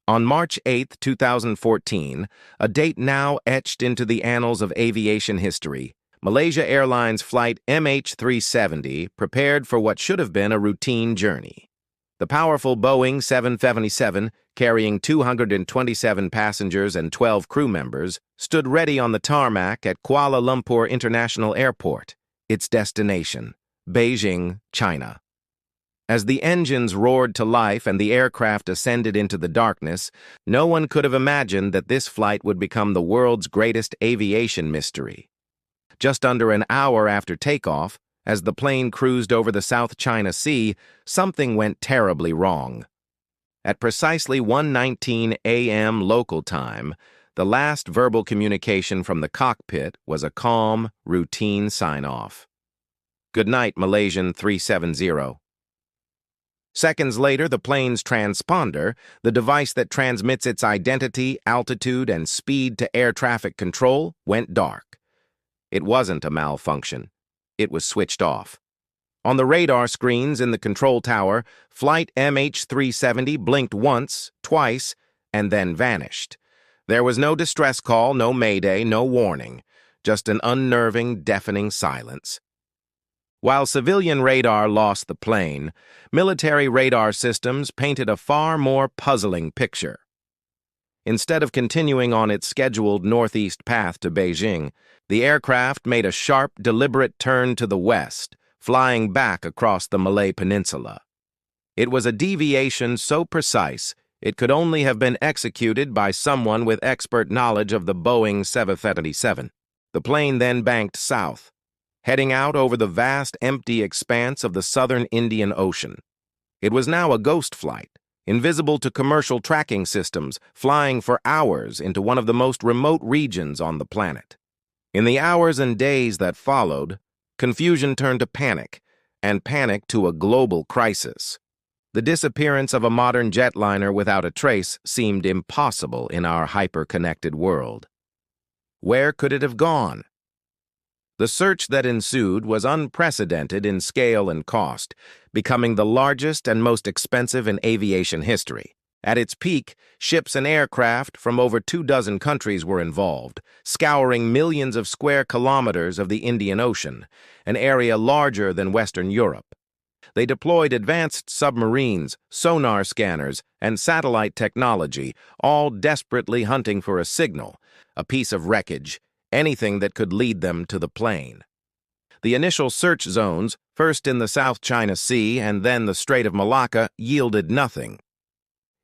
On March 8, 2014, a date now etched into the annals of aviation history, Malaysia Airlines Flight MH370 prepared for what should have been a routine journey. The powerful Boeing 777, carrying 227 passengers and 12 crew members, stood ready on the tarmac at Kuala Lumpur International Airport, its destination, Beijing, China. As the engines roared to life and the aircraft ascended into the darkness, no one could have imagined that this flight would become the world's greatest aviation mystery. Just under an hour after takeoff, as the plane cruised over the South China Sea, something went terribly wrong. At precisely 1:19 a.m. local time, the last verbal communication from the cockpit was a calm, routine sign-off. "Good night, Malaysian 370. Seconds later, the plane's transponder, the device that transmits its identity, altitude, and speed to air traffic control, went dark. It wasn't a malfunction. It was switched off. On the radar screens in the control tower, Flight MH370 blinked once, twice, and then vanished. There was no distress call, no mayday, no warning, just an unnerving, deafening silence. While civilian radar lost the plane, military radar systems painted a far more puzzling picture. Instead of continuing on its scheduled northeast path to Beijing, the aircraft made a sharp, deliberate turn to the west, flying back across the Malay Peninsula. It was a deviation so precise it could only have been executed by someone with expert knowledge of the Boeing 777. The plane then banked south, heading out over the vast, empty expanse of the southern Indian Ocean. It was now a ghost flight, invisible to commercial tracking systems, flying for hours into one of the most remote regions on the planet. In the hours and days that followed, confusion turned to panic, and panic to a global crisis. The disappearance of a modern jetliner without a trace seemed impossible in our hyper-connected world. Where could it have gone? The search that ensued was unprecedented in scale and cost, becoming the largest and most expensive in aviation history. At its peak, ships and aircraft from over 24 countries were involved, scouring millions of square kilometers of the Indian Ocean, an area larger than Western Europe. They deployed advanced submarines, sonar scanners, and satellite technology, all desperately hunting for a signal, a piece of wreckage, anything that could lead them to the plane. The initial search zones, first in the South China Sea and then the Strait of Malacca, yielded nothing.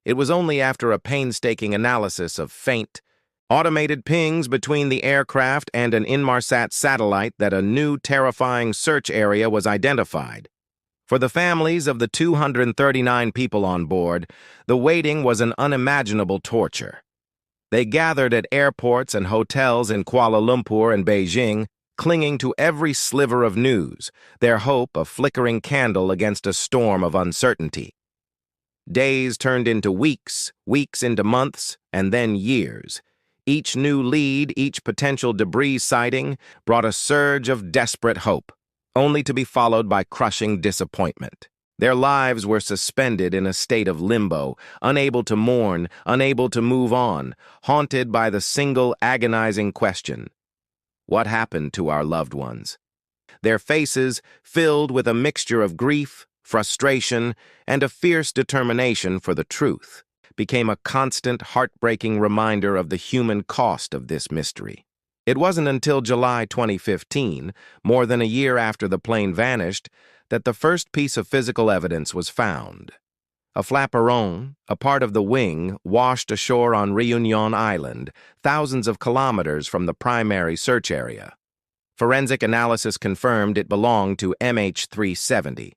It was only after a painstaking analysis of faint, automated pings between the aircraft and an Inmarsat satellite that a new terrifying search area was identified. For the families of the 239 people on board, the waiting was an unimaginable torture. They gathered at airports and hotels in Kuala Lumpur and Beijing, clinging to every sliver of news, their hope a flickering candle against a storm of uncertainty. Days turned into weeks, weeks into months, and then years. Each new lead, each potential debris sighting brought a surge of desperate hope, only to be followed by crushing disappointment. Their lives were suspended in a state of limbo, unable to mourn, unable to move on, haunted by the single agonizing question: what happened to our loved ones? Their faces, filled with a mixture of grief, frustration, and a fierce determination for the truth, became a constant, heartbreaking reminder of the human cost of this mystery. It wasn't until July 2015, more than a year after the plane vanished, that the first piece of physical evidence was found. A flaperon, a part of the wing, washed ashore on Réunion Island, thousands of kilometers from the primary search area. Forensic analysis confirmed it belonged to MH370.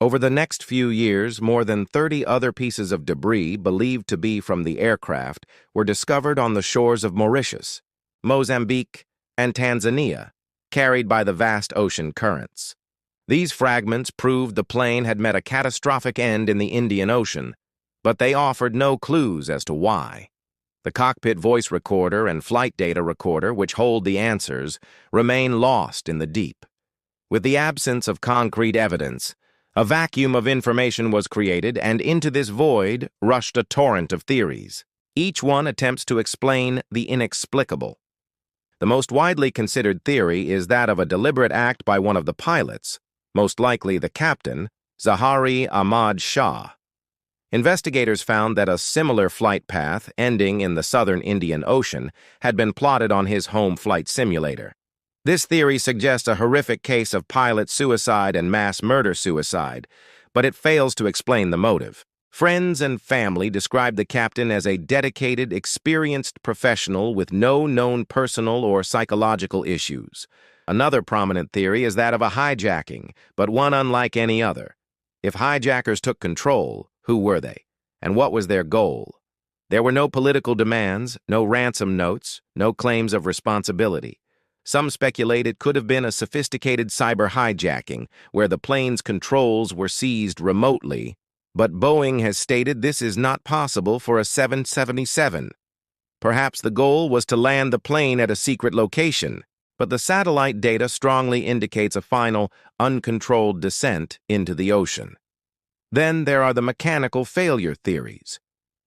Over the next few years, more than 30 other pieces of debris believed to be from the aircraft were discovered on the shores of Mauritius, Mozambique, and Tanzania, carried by the vast ocean currents. These fragments proved the plane had met a catastrophic end in the Indian Ocean, but they offered no clues as to why. The cockpit voice recorder and flight data recorder, which hold the answers, remain lost in the deep. With the absence of concrete evidence, A vacuum of information was created, and into this void rushed a torrent of theories. Each one attempts to explain the inexplicable. The most widely considered theory is that of a deliberate act by one of the pilots, most likely the captain, Zahari Ahmad Shah. Investigators found that a similar flight path, ending in the southern Indian Ocean, had been plotted on his home flight simulator. This theory suggests a horrific case of pilot suicide and mass murder-suicide, but it fails to explain the motive. Friends and family described the captain as a dedicated, experienced professional with no known personal or psychological issues. Another prominent theory is that of a hijacking, but one unlike any other. If hijackers took control, who were they? And what was their goal? There were no political demands, no ransom notes, no claims of responsibility. Some speculate it could have been a sophisticated cyber hijacking, where the plane's controls were seized remotely, but Boeing has stated this is not possible for a 777. Perhaps the goal was to land the plane at a secret location, but the satellite data strongly indicates a final, uncontrolled descent into the ocean. Then there are the mechanical failure theories.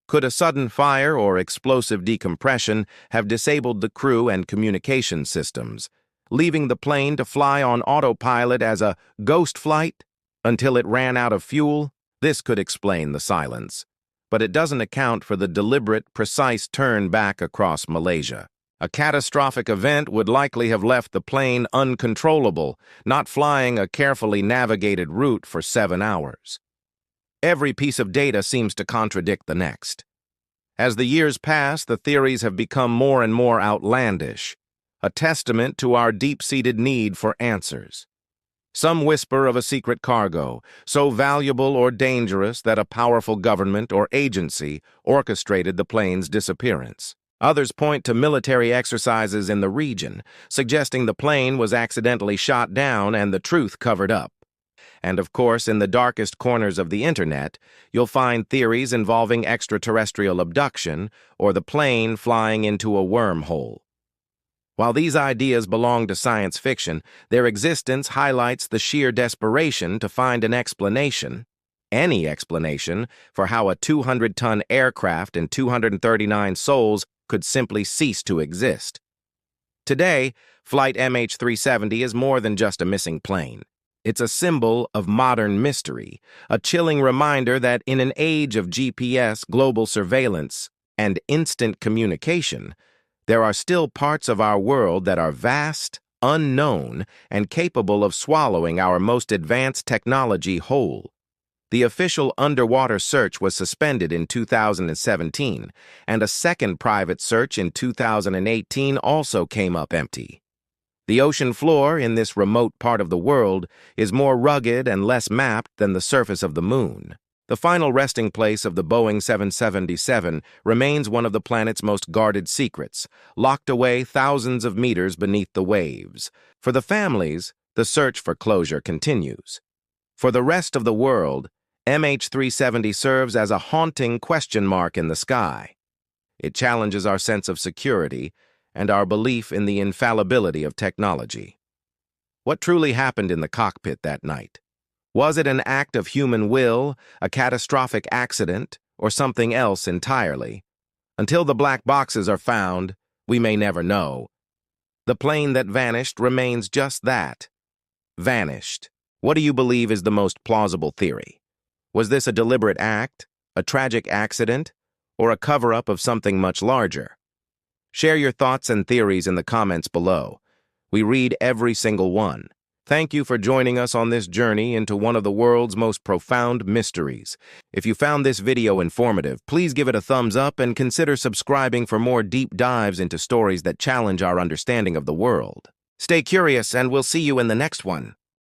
Could a sudden fire or explosive decompression have disabled the crew and communication systems, leaving the plane to fly on autopilot as a ghost flight until it ran out of fuel? This could explain the silence, but it doesn't account for the deliberate, precise turn back across Malaysia. A catastrophic event would likely have left the plane uncontrollable, not flying a carefully navigated route for 7 hours. Every piece of data seems to contradict the next. As the years pass, the theories have become more and more outlandish, a testament to our deep-seated need for answers. Some whisper of a secret cargo, so valuable or dangerous that a powerful government or agency orchestrated the plane's disappearance. Others point to military exercises in the region, suggesting the plane was accidentally shot down and the truth covered up. And of course, in the darkest corners of the internet, you'll find theories involving extraterrestrial abduction or the plane flying into a wormhole. While these ideas belong to science fiction, their existence highlights the sheer desperation to find an explanation, any explanation, for how a 200-ton aircraft and 239 souls could simply cease to exist. Today, Flight MH370 is more than just a missing plane. It's a symbol of modern mystery, a chilling reminder that in an age of GPS, global surveillance, and instant communication, there are still parts of our world that are vast, unknown, and capable of swallowing our most advanced technology whole. The official underwater search was suspended in 2017, and a second private search in 2018 also came up empty. The ocean floor in this remote part of the world is more rugged and less mapped than the surface of the moon. The final resting place of the Boeing 777 remains one of the planet's most guarded secrets, locked away thousands of meters beneath the waves. For the families, the search for closure continues. For the rest of the world, MH370 serves as a haunting question mark in the sky. It challenges our sense of security and our belief in the infallibility of technology. What truly happened in the cockpit that night? Was it an act of human will, a catastrophic accident, or something else entirely? Until the black boxes are found, we may never know. The plane that vanished remains just that. Vanished. What do you believe is the most plausible theory? Was this a deliberate act, a tragic accident, or a cover-up of something much larger? Share your thoughts and theories in the comments below. We read every single one. Thank you for joining us on this journey into one of the world's most profound mysteries. If you found this video informative, please give it a thumbs up and consider subscribing for more deep dives into stories that challenge our understanding of the world. Stay curious, and we'll see you in the next one.